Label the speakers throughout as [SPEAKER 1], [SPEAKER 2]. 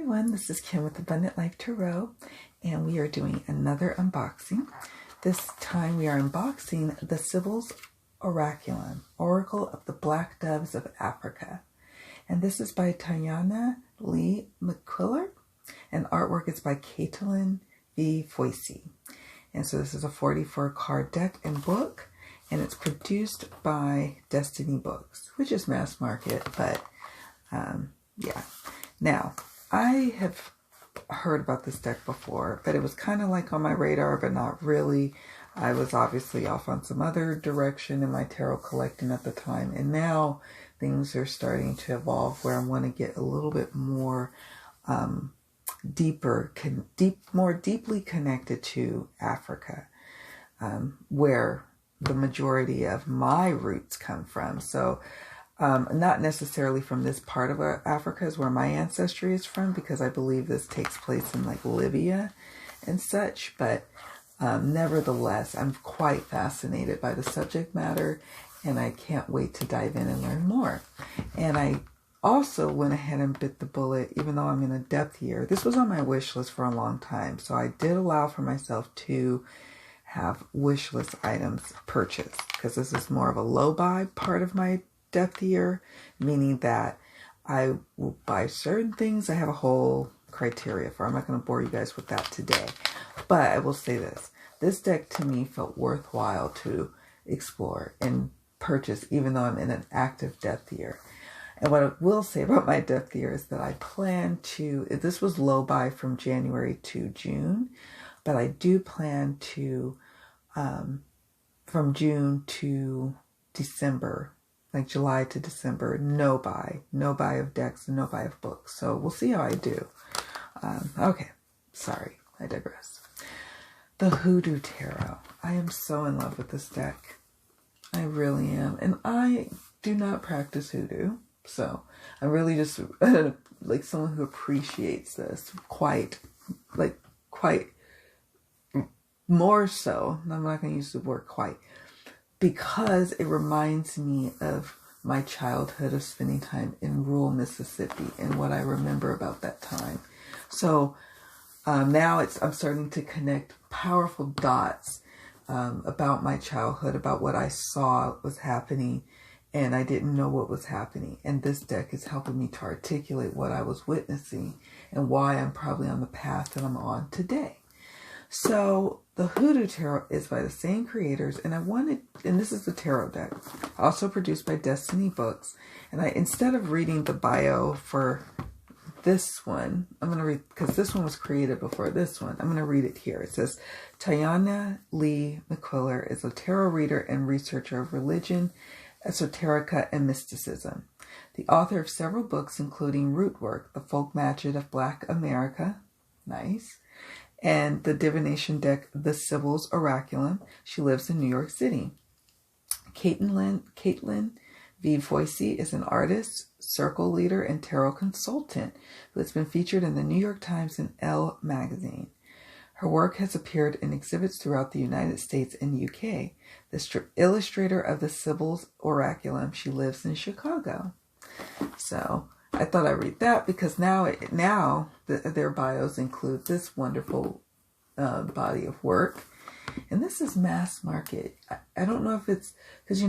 [SPEAKER 1] everyone, this is Kim with Abundant Life Tarot, and we are doing another unboxing. This time we are unboxing the Sibyls Oraculum, Oracle of the Black Doves of Africa. And this is by Tayannah Lee McQuillar, and artwork is by Katelan V. Foisy. And so this is a 44 card deck and book, and it's produced by Destiny Books, which is mass market, but yeah. Now, I have heard about this deck before, but it was kind of like on my radar, but not really. I was obviously off on some other direction in my tarot collecting at the time, and now things are starting to evolve where I want to get a little bit more more deeply connected to Africa, where the majority of my roots come from. So not necessarily from this part of Africa is where my ancestry is from, because I believe this takes place in like Libya and such, but nevertheless, I'm quite fascinated by the subject matter, and I can't wait to dive in and learn more. And I also went ahead and bit the bullet, even though I'm in a depth year. This was on my wish list for a long time, so I did allow for myself to have wish list items purchased, because this is more of a low buy part of my depth year, meaning that I will buy certain things. I have a whole criteria for. I'm not going to bore you guys with that today, but I will say this deck to me felt worthwhile to explore and purchase, even though I'm in an active depth year. And what I will say about my depth year is that I plan to, this was low buy from January to June, but I do plan to, from June to December, like July to December, no buy of decks and no buy of books. So we'll see how I do. Okay, sorry, I digress. The Hoodoo Tarot. I am so in love with this deck. I really am. And I do not practice Hoodoo. So I'm really just like someone who appreciates this quite more so. I'm not going to use the word quite, because it reminds me of my childhood of spending time in rural Mississippi and what I remember about that time. So now I'm starting to connect powerful dots about my childhood, about what I saw was happening, and I didn't know what was happening. And this deck is helping me to articulate what I was witnessing and why I'm probably on the path that I'm on today. So the Hoodoo Tarot is by the same creators, and this is the tarot deck, also produced by Destiny Books. And instead of reading the bio for this one, I'm going to read, because this one was created before this one, I'm going to read it here. It says, Tayannah Lee McQuillar is a tarot reader and researcher of religion, esoterica, and mysticism. The author of several books, including Rootwork, The Folk Magic of Black America, nice, and the divination deck, The Sibyls Oraculum. She lives in New York City. Katelan V. Foisy is an artist, circle leader, and tarot consultant who has been featured in the New York Times and Elle magazine. Her work has appeared in exhibits throughout the United States and UK. The illustrator of the Sibyls Oraculum, she lives in Chicago. So I thought I'd read that, because now their bios include this wonderful body of work. And this is mass market. I don't know if it's, because,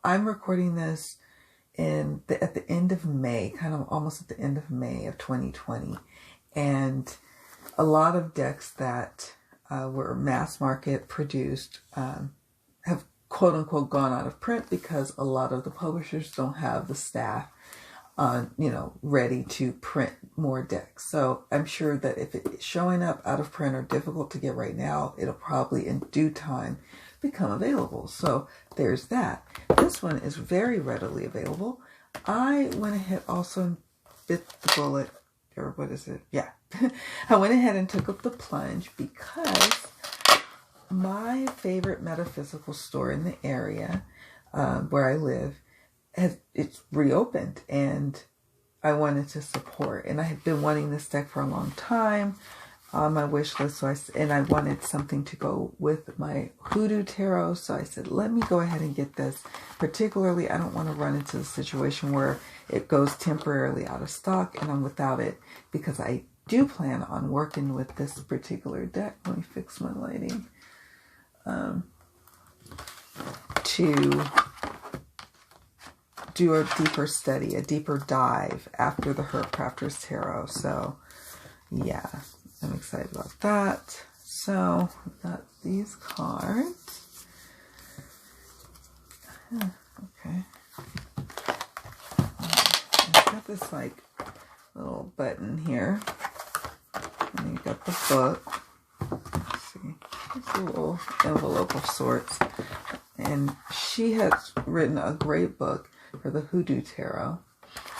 [SPEAKER 1] I'm recording this at the end of May, kind of almost at the end of May of 2020. And a lot of decks that were mass market produced have quote unquote gone out of print, because a lot of the publishers don't have the staff ready to print more decks. So I'm sure that if it's showing up out of print or difficult to get right now, it'll probably in due time become available. So there's that. This one is very readily available. I went ahead also and bit the bullet, or what is it? Yeah. I went ahead and took up the plunge, because my favorite metaphysical store in the area where I live, it's reopened, and I wanted to support. And I had been wanting this deck for a long time on my wish list, so I wanted something to go with my Hoodoo Tarot, so I said, let me go ahead and get this. Particularly, I don't want to run into the situation where it goes temporarily out of stock and I'm without it, because I do plan on working with this particular deck. Let me fix my lighting. To do a deeper study, a deeper dive after the Herb Crafters Tarot. So yeah, I'm excited about that. So we've got these cards. Okay. I've got this like little button here. And you got the book. Let's see. It's a little envelope of sorts. And she has written a great book for the Hoodoo Tarot.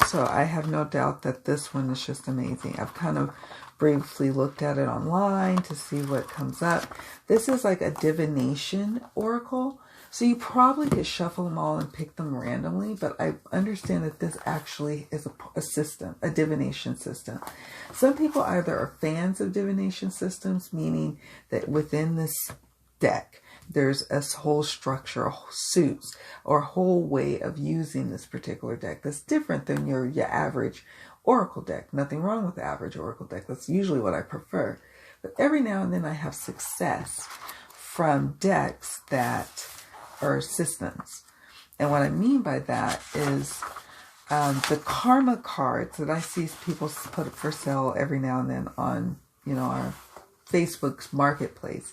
[SPEAKER 1] So I have no doubt that this one is just amazing. I've kind of briefly looked at it online to see what comes up. This is like a divination oracle. So you probably could shuffle them all and pick them randomly, but I understand that this actually is a system, a divination system. Some people either are fans of divination systems, meaning that within this deck, there's a whole structure, suits, or a whole way of using this particular deck that's different than your average oracle deck. Nothing wrong with the average oracle deck. That's usually what I prefer. But every now and then I have success from decks that are systems. And what I mean by that is the karma cards that I see people put for sale every now and then on, our Facebook's marketplace.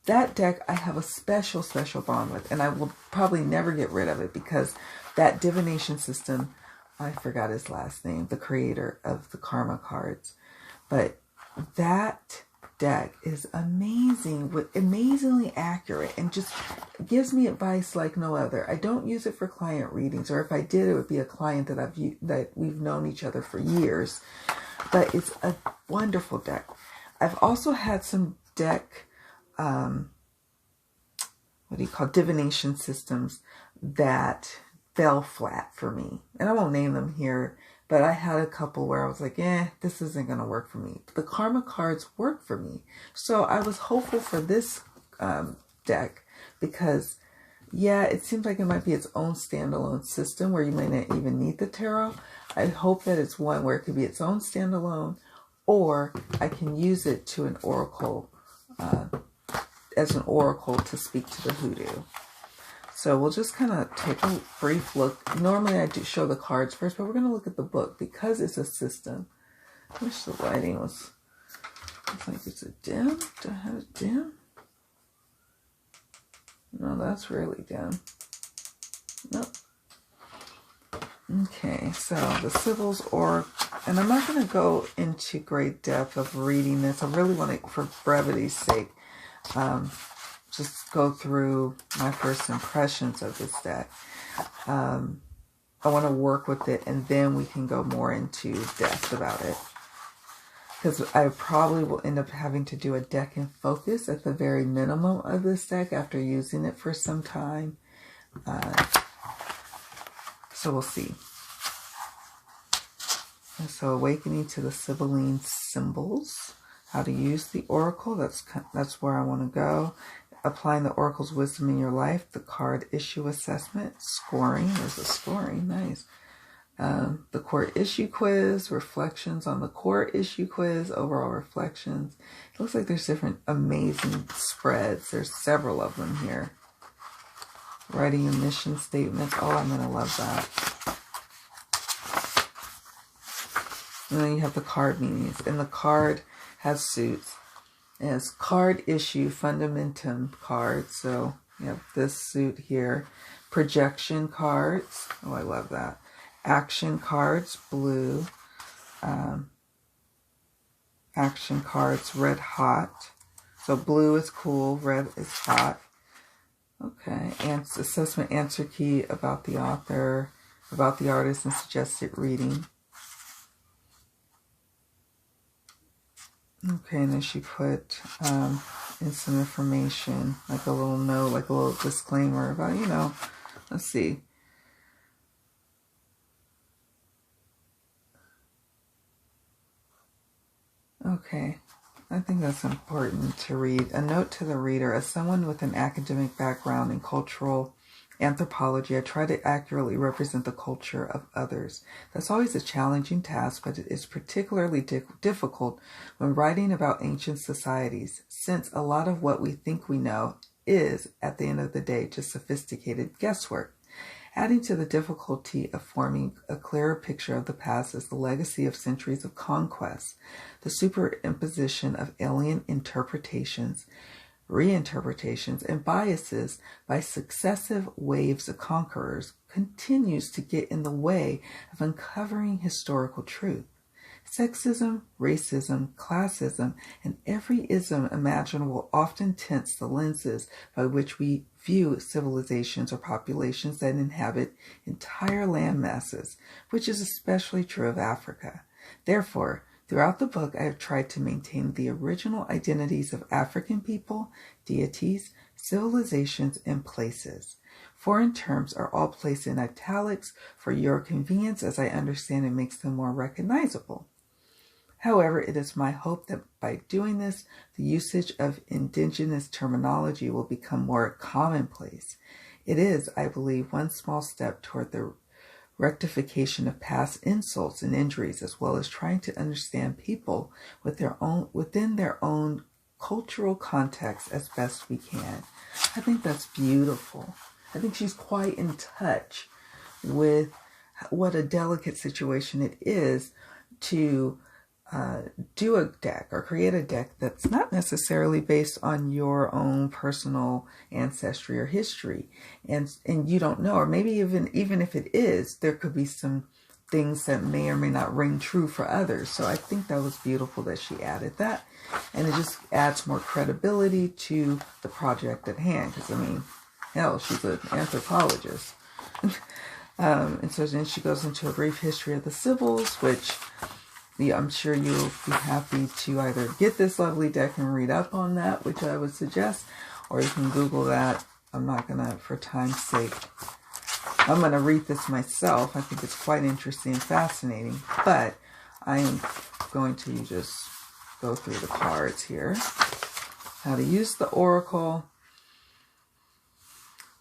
[SPEAKER 1] That deck I have a special bond with, and I will probably never get rid of it because that divination system, I forgot his last name, the creator of the karma cards, but that deck is amazing, amazingly accurate, and just gives me advice like no other. I don't use it for client readings, or if I did, it would be a client that we've known each other for years. But it's a wonderful deck. I've also had some deck, divination systems that fell flat for me. And I won't name them here, but I had a couple where I was like, this isn't going to work for me. The karma cards work for me. So I was hopeful for this deck because, it seems like it might be its own standalone system where you might not even need the tarot. I hope that it's one where it could be its own standalone, or I can use it to an oracle, as an oracle to speak to the hoodoo. So we'll just kind of take a brief look. Normally I do show the cards first, but we're going to look at the book because it's a system. I wish the lighting was, looks like it's a dim. Do I have it dim? No, that's really dim. Nope. Okay, so the Sibyls Oraculum, and I'm not going to go into great depth of reading this. I really want to, for brevity's sake, just go through my first impressions of this deck. I want to work with it, and then we can go more into depth about it. Because I probably will end up having to do a deck in focus at the very minimum of this deck after using it for some time. So we'll see. And so awakening to the Sibylline symbols. How to use the oracle. That's where I want to go. Applying the oracle's wisdom in your life. The card issue assessment. Scoring. There's a scoring. Nice. The core issue quiz. Reflections on the core issue quiz. Overall reflections. It looks like there's different amazing spreads. There's several of them here. Writing your mission statements. Oh, I'm going to love that. And then you have the card meanings. And the card has suits. It has card issue fundamentum cards. So you have this suit here. Projection cards. Oh, I love that. Action cards, blue. Action cards, red hot. So blue is cool, red is hot. Okay, and assessment answer key about the author, about the artist, and suggested reading. Okay, and then she put in some information, like a little note, like a little disclaimer about, let's see. Okay, I think that's important to read. A note to the reader. As someone with an academic background in cultural anthropology, I try to accurately represent the culture of others. That's always a challenging task, but it is particularly difficult when writing about ancient societies, since a lot of what we think we know is, at the end of the day, just sophisticated guesswork. Adding to the difficulty of forming a clearer picture of the past is the legacy of centuries of conquest, the superimposition of alien interpretations, reinterpretations, and biases by successive waves of conquerors continues to get in the way of uncovering historical truth. Sexism, racism, classism, and every ism imaginable often tints the lenses by which we view civilizations or populations that inhabit entire land masses, which is especially true of Africa. Therefore, throughout the book, I have tried to maintain the original identities of African people, deities, civilizations, and places. Foreign terms are all placed in italics for your convenience, as I understand it makes them more recognizable. However, it is my hope that by doing this, the usage of indigenous terminology will become more commonplace. It is, I believe, one small step toward the rectification of past insults and injuries, as well as trying to understand people within their own cultural context as best we can. I think that's beautiful. I think she's quite in touch with what a delicate situation it is to do a deck or create a deck that's not necessarily based on your own personal ancestry or history, and you don't know, or maybe even if it is, there could be some things that may or may not ring true for others. So I think that was beautiful that she added that, and it just adds more credibility to the project at hand, because I mean, hell, she's an anthropologist. And so then she goes into a brief history of the Sibyls, which I'm sure you'll be happy to either get this lovely deck and read up on that, which I would suggest, or you can Google that. I'm not going to, for time's sake, I'm going to read this myself. I think it's quite interesting and fascinating, but I am going to just go through the cards here. How to use the Oracle.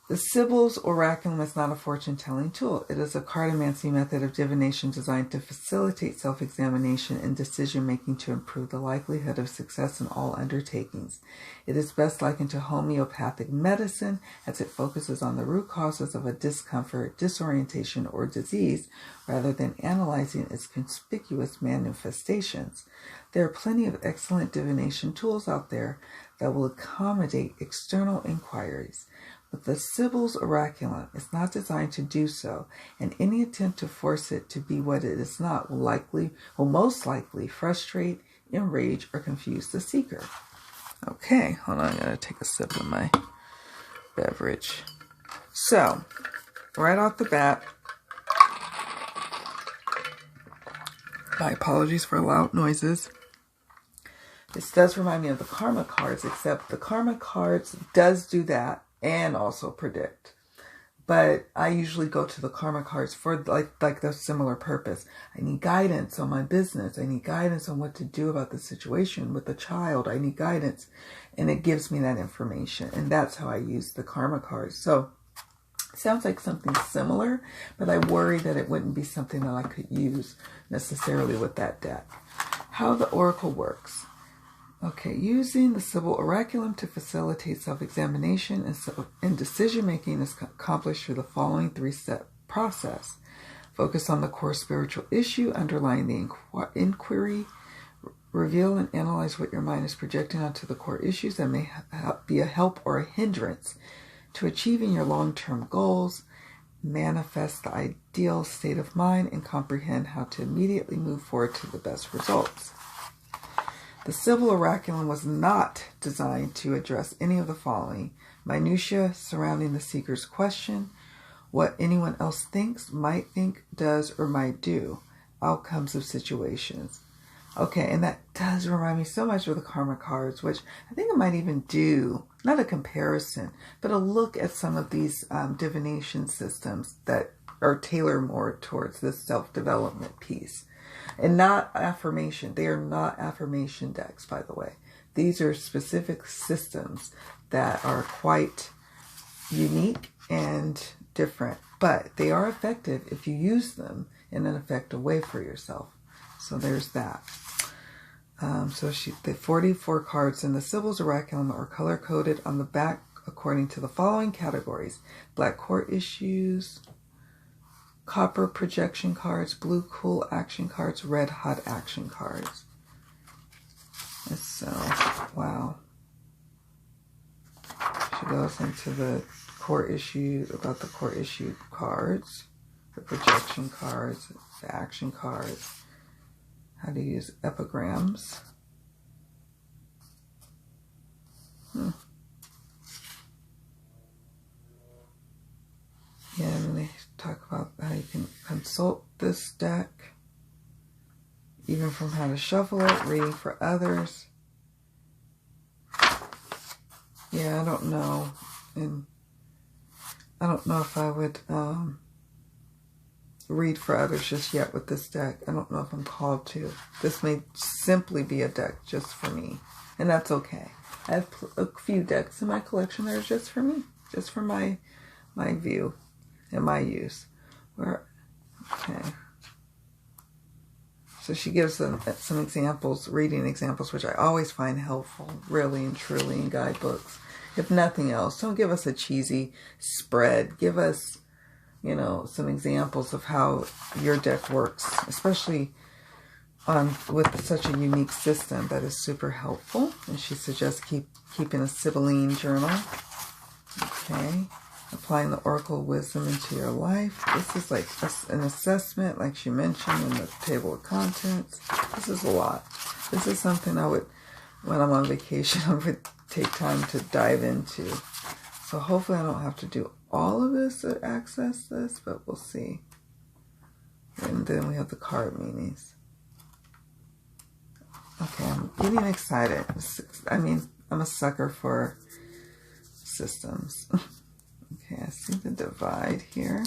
[SPEAKER 1] The Sibyls Oraculum is not a fortune-telling tool. It is a cartomancy method of divination designed to facilitate self-examination and decision-making to improve the likelihood of success in all undertakings. It is best likened to homeopathic medicine, as it focuses on the root causes of a discomfort, disorientation, or disease, rather than analyzing its conspicuous manifestations. There are plenty of excellent divination tools out there that will accommodate external inquiries. But the Sibyls Oraculum is not designed to do so, and any attempt to force it to be what it is not will most likely frustrate, enrage, or confuse the seeker. Okay, hold on, I'm going to take a sip of my beverage. So, right off the bat, my apologies for loud noises. This does remind me of the Karma cards, except the Karma cards does do that and also predict. But I usually go to the Karma cards for like the similar purpose. I need guidance on my business. I need guidance on what to do about the situation with the child. I need guidance. And it gives me that information. And that's how I use the Karma cards. So it sounds like something similar, but I worry that it wouldn't be something that I could use necessarily with that deck. How the Oracle works. Okay, using the Sibyl Oraculum to facilitate self-examination and decision-making is accomplished through the following three-step process. Focus on the core spiritual issue underlying the inquiry. Reveal and analyze what your mind is projecting onto the core issues that may be a help or a hindrance to achieving your long-term goals. Manifest the ideal state of mind and comprehend how to immediately move forward to the best results. The Sibyl Oraculum was not designed to address any of the following: minutiae surrounding the seeker's question, what anyone else thinks, might think, does, or might do, outcomes of situations. Okay, and that does remind me so much of the Karma cards, which I think I might even do, not a comparison, but a look at some of these divination systems that are tailored more towards this self-development piece. And not affirmation. They are not affirmation decks, by the way. These are specific systems that are quite unique and different, but they are effective if you use them in an effective way for yourself. So there's that. The 44 cards in the Sibyls Oraculum are color-coded on the back according to the following categories: black court issues, copper projection cards, blue cool action cards, red hot action cards. And so, wow. She goes into the court issue, about the court issue cards, the projection cards, the action cards, how to use epigrams. Yeah, and they talk about how you can consult this deck, even from how to shuffle it, reading for others. Yeah, I don't know. And I don't know if I would read for others just yet with this deck. I don't know if I'm called to. This may simply be a deck just for me. And that's okay. I have a few decks in my collection that are just for me. Just for my view and my use. Okay. So she gives them some examples, reading examples, which I always find helpful, really and truly, in guidebooks. If nothing else, don't give us a cheesy spread. Give us, you know, some examples of how your deck works, especially with such a unique system that is super helpful. And she suggests keeping a Sibylline journal. Okay. Applying the Oracle wisdom into your life. This is like an assessment, like she mentioned in the table of contents. This is a lot. This is something I would, when I'm on vacation, I would take time to dive into. So hopefully I don't have to do all of this to access this, but we'll see. And then we have the card meanings. Okay, I'm getting excited. I mean, I'm a sucker for systems. Okay, I see the divide here.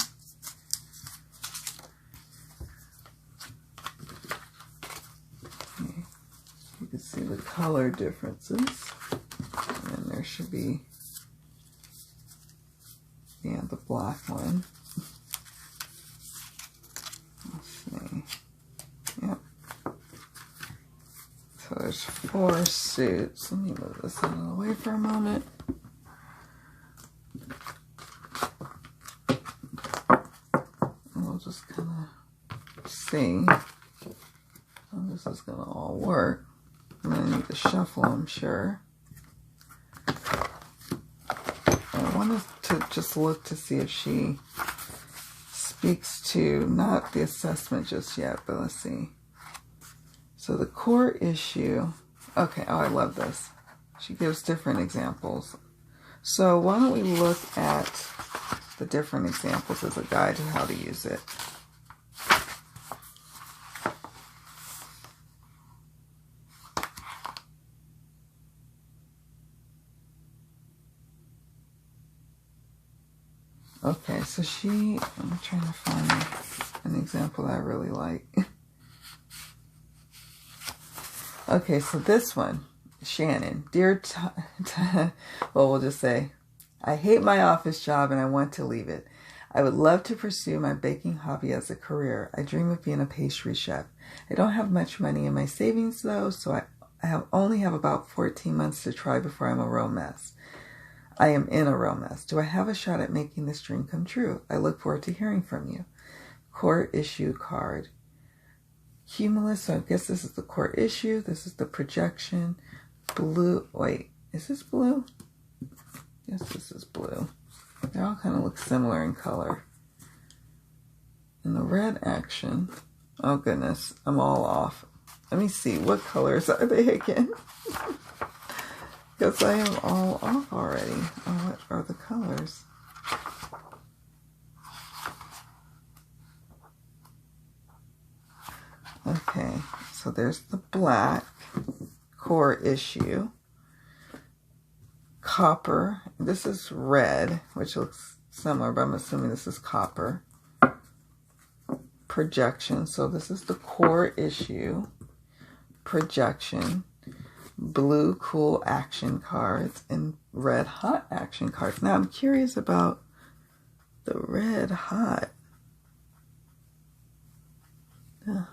[SPEAKER 1] Okay. You can see the color differences. And there should be, yeah, the black one. Let's see. Yep. So there's 4 suits. Let me move this out of the way for a moment. We'll just kind of see how this is going to all work. I'm going to need to shuffle, I'm sure. I wanted to just look to see if she speaks to, not the assessment just yet, but let's see. So the core issue, okay, oh, I love this. She gives different examples. So why don't we look at the different examples as a guide to how to use it. Okay, so I'm trying to find an example that I really like. Okay, so this one, Shannon, dear, well, we'll just say, I hate my office job and I want to leave it. I would love to pursue my baking hobby as a career. I dream of being a pastry chef. I don't have much money in my savings though, so I only have about 14 months to try before I'm a real mess. I am in a real mess. Do I have a shot at making this dream come true? I look forward to hearing from you. Court issue card. Cumulus, so I guess this is the court issue. This is the projection. Blue, wait, is this blue? Yes, this is blue. They all kind of look similar in color. And the red action, oh goodness, I'm all off. Let me see, what colors are they again? Because I am all off already. Oh, what are the colors? Okay, so there's the black core issue. Copper. This is red, which looks similar, but I'm assuming this is copper. Projection. So this is the core issue. Projection. Blue cool action cards and red hot action cards. Now I'm curious about The red hot. Yeah,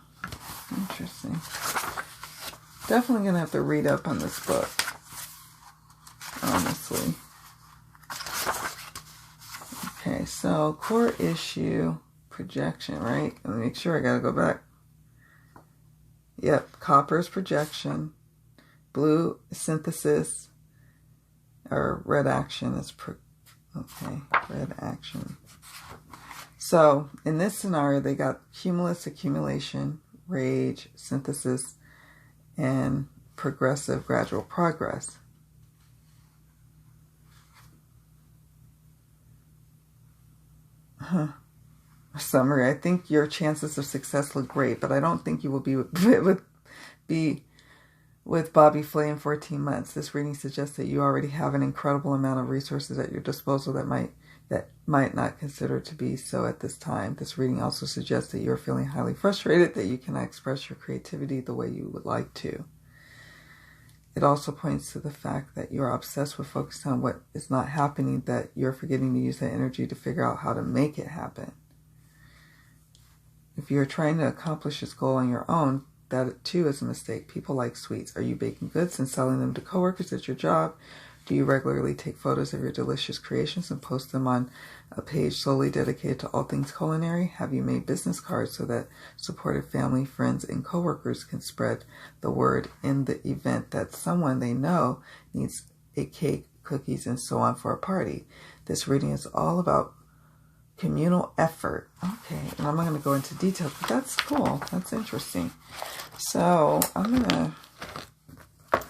[SPEAKER 1] interesting. Definitely gonna have to read up on this book, honestly. Okay, so core issue projection, right? Let me make sure I gotta go back. Yep, copper is projection, blue synthesis, or red action is okay, red action. So in this scenario, they got cumulus accumulation, rage, synthesis, and progressive gradual progress. Summary: I think your chances of success look great, but I don't think you will be with Bobby Flay in 14 months. This reading suggests that you already have an incredible amount of resources at your disposal that might not consider to be so at this time. This reading also suggests that you're feeling highly frustrated that you cannot express your creativity the way you would like to. It also points to the fact that you're obsessed with focusing on what is not happening, that you're forgetting to use that energy to figure out how to make it happen. If you're trying to accomplish this goal on your own, that too is a mistake. People like sweets. Are you baking goods and selling them to coworkers at your job? Do you regularly take photos of your delicious creations and post them on a page solely dedicated to all things culinary? Have you made business cards so that supportive family, friends, and coworkers can spread the word in the event that someone they know needs a cake, cookies, and so on for a party? This reading is all about communal effort. Okay, and I'm not going to go into details, but that's cool. That's interesting. So I'm going to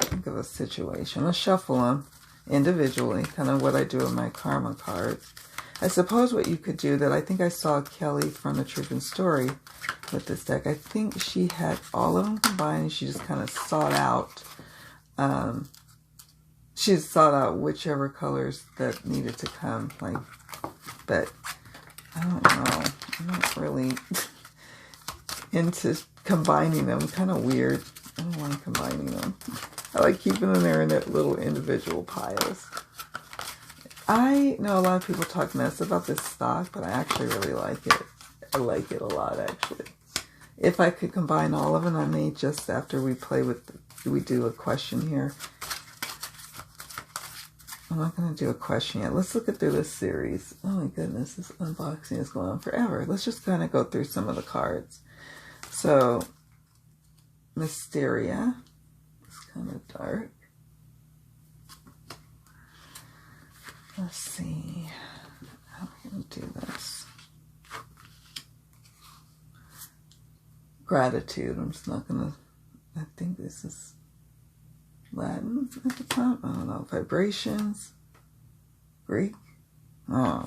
[SPEAKER 1] think of a situation. Let's shuffle them individually, kind of what I do with my karma cards. I suppose what you could do, that I think I saw Kelly from The Truth and Story with this deck. I think she had all of them combined, and she just kind of sought out whichever colors that needed to come, like, but I don't know. I'm not really into combining them. Kind of weird. I don't like combining them. I like keeping them there in their little individual piles. I know a lot of people talk mess about this stock, but I actually really like it. I like it a lot, actually. If I could combine all of them, I may, just after we do a question here. I'm not going to do a question yet. Let's look through this series. Oh my goodness, this unboxing is going on forever. Let's just kind of go through some of the cards. So, Mysteria. It's kind of dark. Let's see. How are we going to do this? Gratitude. I'm just not going to... I think this is Latin at the top. I don't know. Vibrations. Greek. Oh.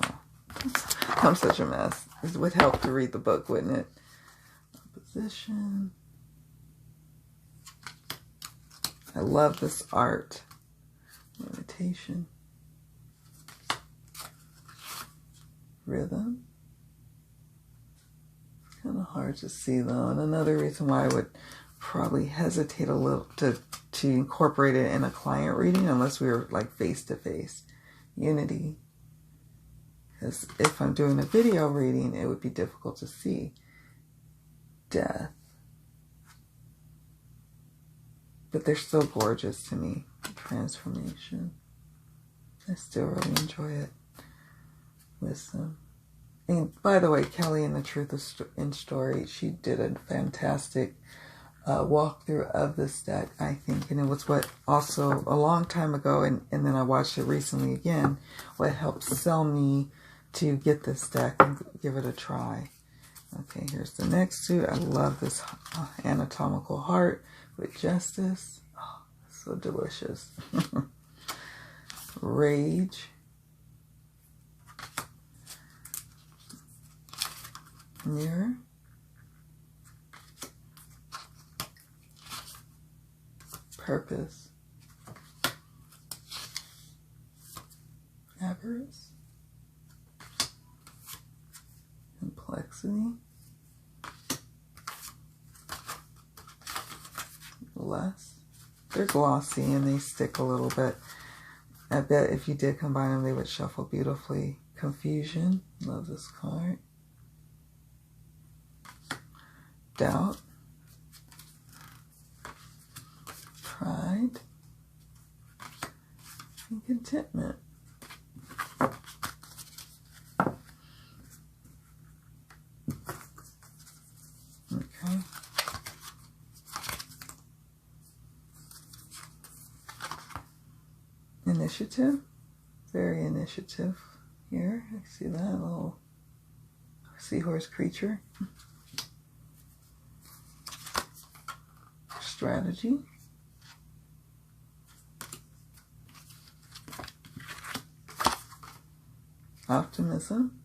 [SPEAKER 1] I'm such a mess. It would help to read the book, wouldn't it? Opposition. I love this art. Meditation. Rhythm. It's kind of hard to see though. And another reason why I would probably hesitate a little to incorporate it in a client reading, unless we were like face to face. Unity. Because if I'm doing a video reading, it would be difficult to see. Death. But they're still gorgeous to me. Transformation. I still really enjoy it. Wisdom. And by the way, Kelly in The Truth in Story, she did a fantastic walkthrough of this deck, I think. And it was what also a long time ago, and then I watched it recently again, what helped sell me to get this deck and give it a try. Okay, here's the next two. I love this anatomical heart with justice. Oh, so delicious. Rage. Mirror. Purpose. Avarice. Complexity. Less. They're glossy and they stick a little bit. I bet if you did combine them, they would shuffle beautifully. Confusion. Love this card. Doubt. Pride. And contentment. Okay. Initiative. Very initiative here. I see that little seahorse creature. Strategy. Optimism.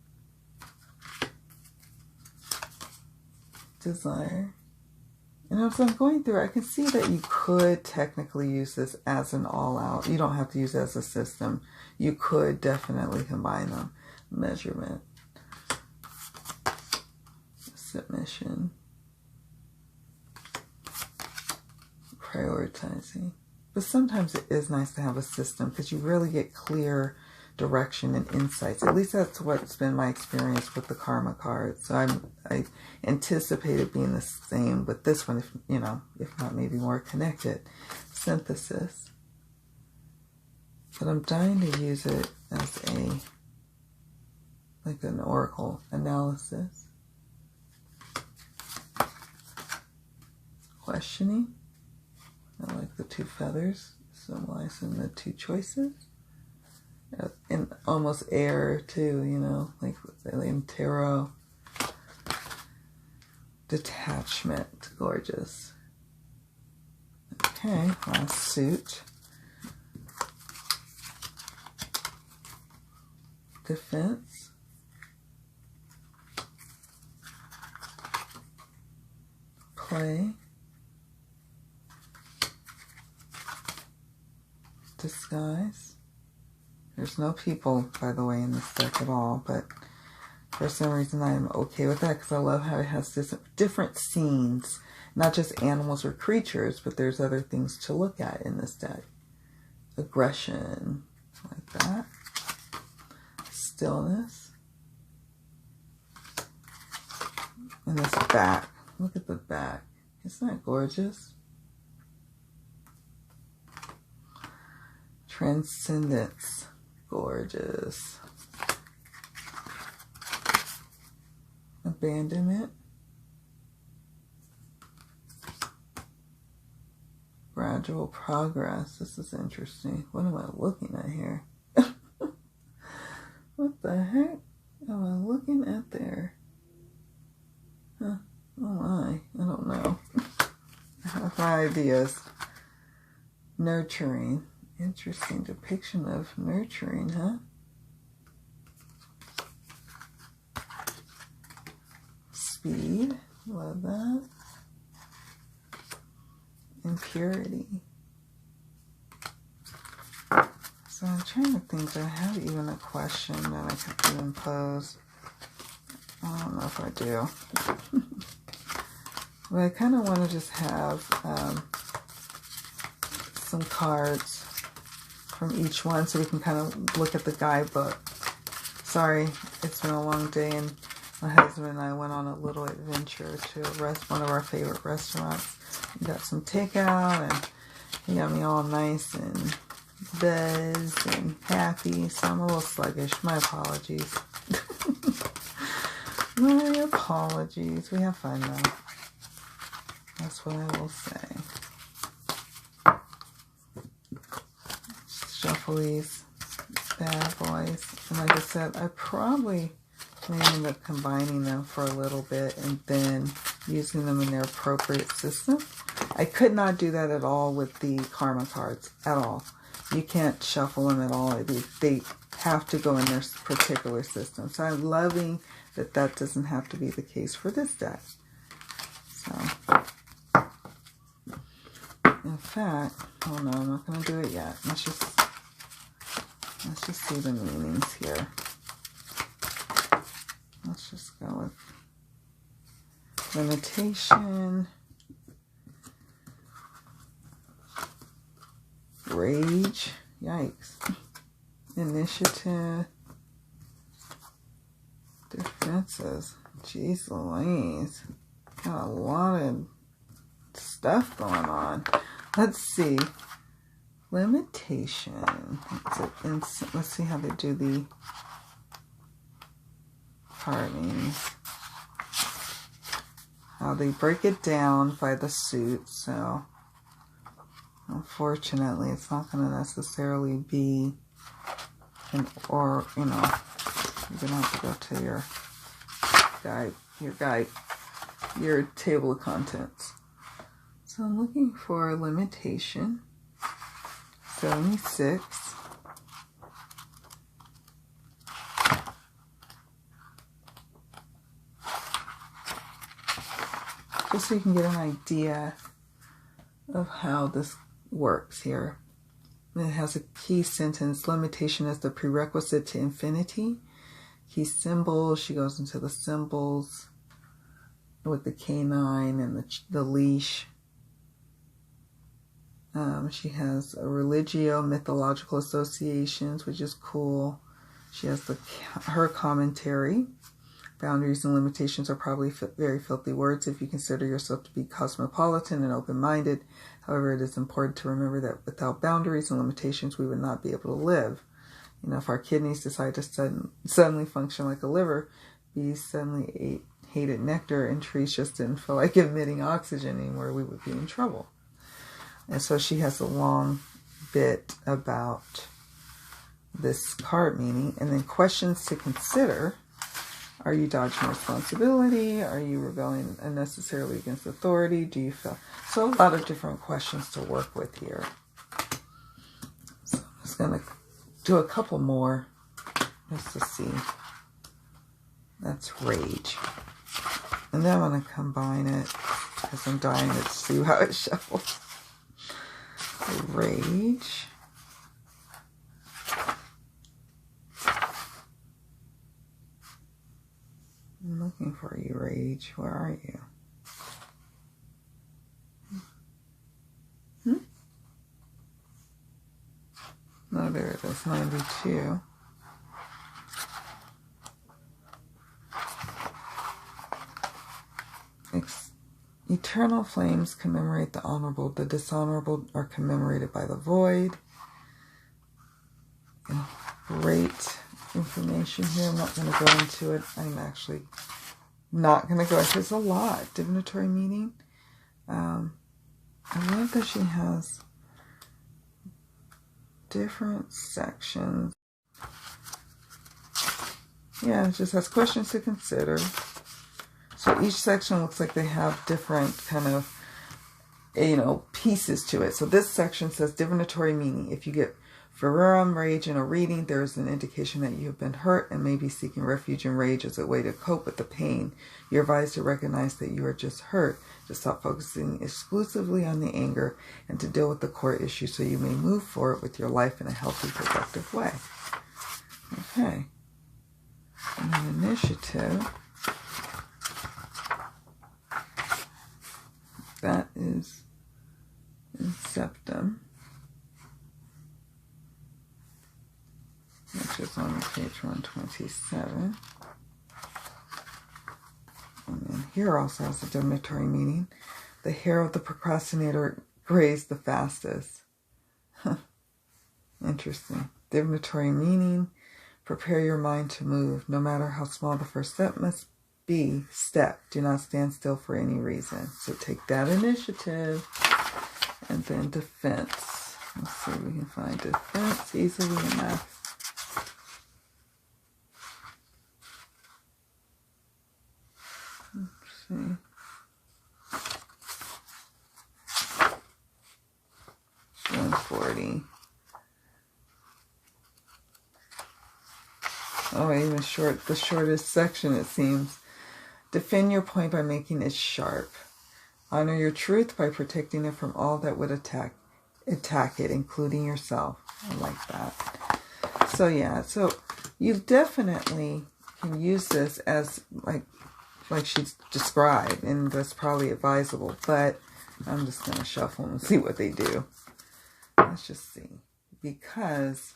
[SPEAKER 1] Desire. And as I'm going through, I can see that you could technically use this as an all-out. You don't have to use it as a system. You could definitely combine them. Measurement. Submission. Prioritizing. But sometimes it is nice to have a system because you really get clear direction and insights. At least that's what's been my experience with the karma cards. So I anticipate it being the same with this one, if not maybe more connected. Synthesis. But I'm dying to use it as like an oracle analysis. Questioning. I like the two feathers symbolizing the two choices. In almost air too, like in tarot. Detachment. Gorgeous. Okay, last suit. Defense. Play. Disguise. There's no people, by the way, in this deck at all, but for some reason I'm okay with that because I love how it has different scenes, not just animals or creatures, but there's other things to look at in this deck. Aggression, like that. Stillness. And this back. Look at the back. Isn't that gorgeous? Transcendence. Gorgeous. Abandonment. Gradual progress. This is interesting. What am I looking at here? What the heck am I looking at there? Huh. Oh my. I don't know. I have my ideas. Nurturing. Interesting depiction of nurturing, huh? Speed. Love that. Impurity. So I'm trying to think, do I have even a question that I could even pose? I don't know if I do. But I kind of want to just have some cards from each one so we can kind of look at the guidebook. Sorry, it's been a long day and my husband and I went on a little adventure to one of our favorite restaurants. We got some takeout and he got me all nice and buzzed and happy, so I'm a little sluggish. My apologies. My apologies. We have fun though. That's what I will say. Shuffle these bad boys. And like I said, I probably may end up combining them for a little bit and then using them in their appropriate system. I could not do that at all with the karma cards. At all. You can't shuffle them at all. They have to go in their particular system. So I'm loving that that doesn't have to be the case for this deck. So, in fact, oh no, I'm not going to do it yet. Let's just see the meanings here. Let's just go with limitation, rage, yikes, initiative, Princess. Jeez Louise. Got a lot of stuff going on. Let's see. Limitation. Let's see how they do the card meanings. How they break it down by the suit. So, unfortunately, it's not going to necessarily be or, you know, you're going to have to go to your table of contents. So I'm looking for a limitation. 76. Just so you can get an idea of how this works here. It has a key sentence. Limitation is the prerequisite to infinity. Key symbol. She goes into the symbols with the canine and the leash. She has a religio, mythological associations, which is cool. She has her commentary. Boundaries and limitations are probably very filthy words if you consider yourself to be cosmopolitan and open-minded. However, it is important to remember that without boundaries and limitations, we would not be able to live. You know, if our kidneys decide to suddenly function like a liver, bees suddenly hated nectar, and trees just didn't feel like emitting oxygen anymore, we would be in trouble. And so she has a long bit about this card meaning. And then questions to consider. Are you dodging responsibility? Are you rebelling unnecessarily against authority? Do you feel... So a lot of different questions to work with here. So I'm just going to do a couple more just to see. That's rage. And then I'm going to combine it because I'm dying to see how it shuffles. Rage. I'm looking for you, Rage. Where are you? No, there it is. 92. Eternal flames commemorate the honorable. The dishonorable are commemorated by the void. Great information here. I'm not going to go into it. I'm actually not going to go into it. There's a lot. Divinatory meaning. I love that she has different sections. Yeah, it just has questions to consider. So each section looks like they have different kind of, pieces to it. So this section says divinatory meaning. If you get Verum, rage in a reading, there is an indication that you have been hurt and may be seeking refuge in rage as a way to cope with the pain. You're advised to recognize that you are just hurt, to stop focusing exclusively on the anger, and to deal with the core issue so you may move forward with your life in a healthy, productive way. Okay. And then initiative. That is in septum, which is on page 127. And then here also has a divinatory meaning. The hair of the procrastinator grays the fastest. Interesting. Divinatory meaning. Prepare your mind to move. No matter how small the first step must be, step. Do not stand still for any reason. So take that initiative. And then defense. Let's see if we can find defense easily enough. Let's see. $140. Oh, even the shortest section, it seems. Defend your point by making it sharp. Honor your truth by protecting it from all that would attack it, including yourself. I like that. So yeah, so you definitely can use this as like she's described, and that's probably advisable, but I'm just going to shuffle and see what they do. Let's just see. Because,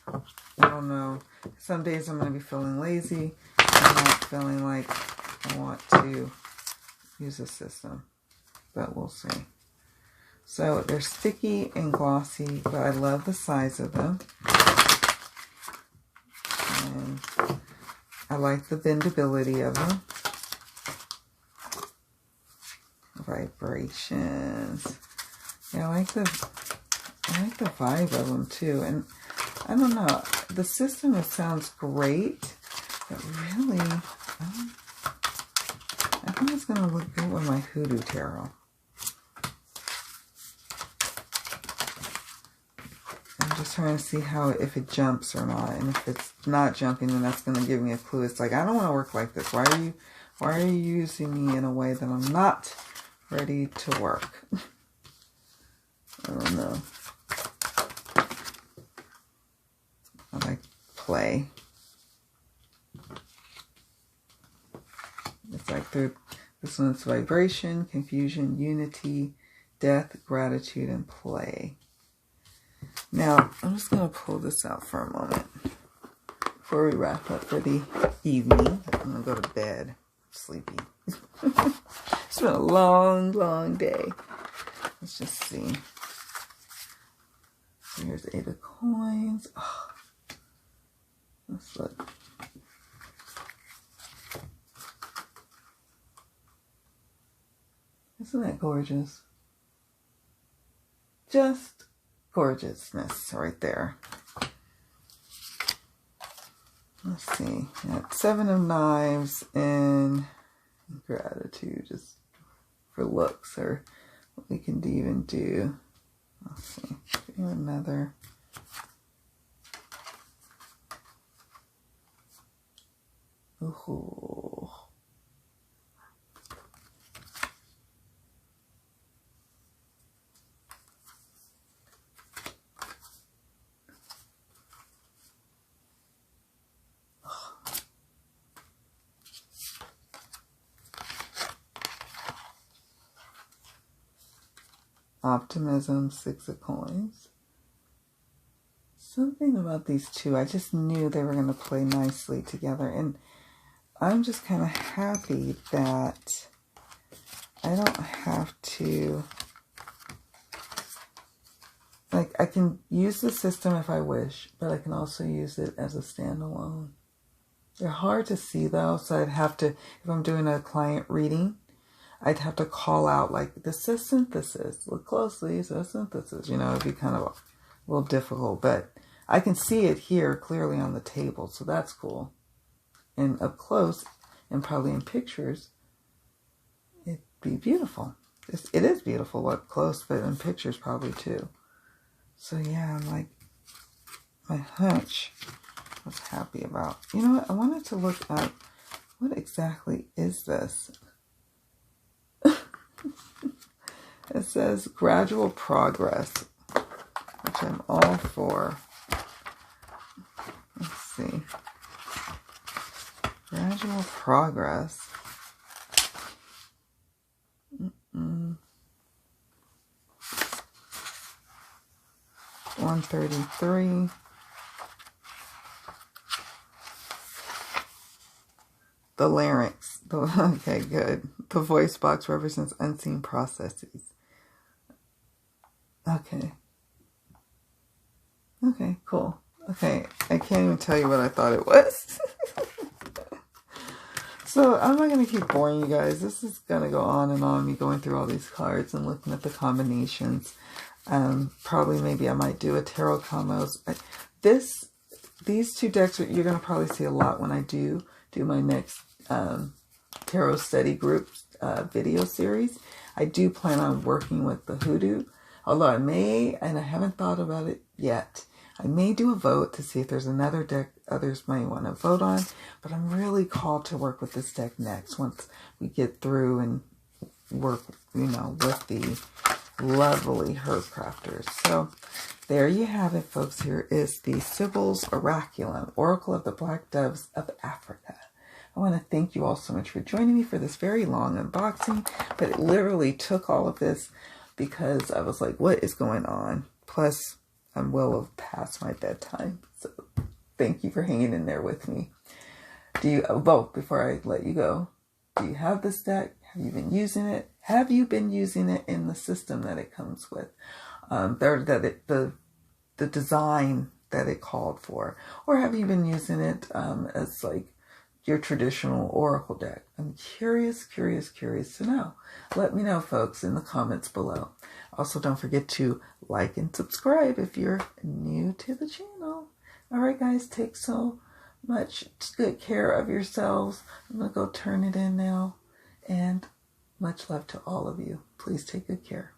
[SPEAKER 1] I don't know, some days I'm going to be feeling lazy. I'm not feeling like I want to use the system, but we'll see. So they're sticky and glossy, but I love the size of them. And I like the bendability of them. Vibrations. Yeah, I like the vibe of them too. And I don't know, the system, it sounds great, but really, I think it's going to look good with my Hoodoo Tarot. I'm just trying to see how, if it jumps or not. And if it's not jumping, then that's going to give me a clue. It's like, I don't want to work like this. Why are you using me in a way that I'm not ready to work? I don't know. I like play. It's like this one's vibration, confusion, unity, death, gratitude, and play. Now, I'm just going to pull this out for a moment before we wrap up for the evening. I'm going to go to bed. Sleepy. It's been a long, long day. Let's just see. So here's 8 of coins. Oh, let's look. Isn't that gorgeous? Just gorgeousness right there. Let's see. Got 7 of Knives and gratitude, just for looks or what we can even do. Let's see. Do another. Ooh. Optimism, 6 of coins. Something about these two, I just knew they were going to play nicely together. And I'm just kind of happy that I don't have to, like, I can use the system if I wish, but I can also use it as a standalone. They're hard to see though, so I'd have to, if I'm doing a client reading, I'd have to call out, like, this is synthesis. Look closely, so synthesis. You know, it'd be kind of a little difficult. But I can see it here clearly on the table, so that's cool. And up close, and probably in pictures, it'd be beautiful. It is beautiful up close, but in pictures probably too. So yeah, I'm like, my hunch, I was happy about. You know what? I wanted to look up, what exactly is this? It says gradual progress, which I'm all for. Let's see. Gradual progress. 133. The larynx. Okay, good. The voice box represents unseen processes. Okay. Okay, cool. Okay, I can't even tell you what I thought it was. So, I'm not going to keep boring you guys. This is going to go on and on, me going through all these cards and looking at the combinations. Probably maybe I might do a tarot combos. These two decks, you're going to probably see a lot when I do my next tarot study group video series. I do plan on working with the Hoodoo, although I may, and I haven't thought about it yet, I may do a vote to see if there's another deck others might want to vote on, but I'm really called to work with this deck next once we get through and work, you know, with the lovely herb crafters. So there you have it, folks. Here is the Sibyls Oraculum, Oracle of the Black Doves of Africa. I want to thank you all so much for joining me for this very long unboxing, but it literally took all of this because I was like, what is going on? Plus, I'm well past my bedtime, so thank you for hanging in there with me. before I let you go, do you have this deck? Have you been using it? Have you been using it in the system that it comes with? The design that it called for? Or have you been using it as like your traditional oracle deck? I'm curious to know. Let me know, folks, in the comments below. Also, don't forget to like and subscribe if you're new to the channel. All right, guys, take so much good care of yourselves. I'm going to go turn it in now. And much love to all of you. Please take good care.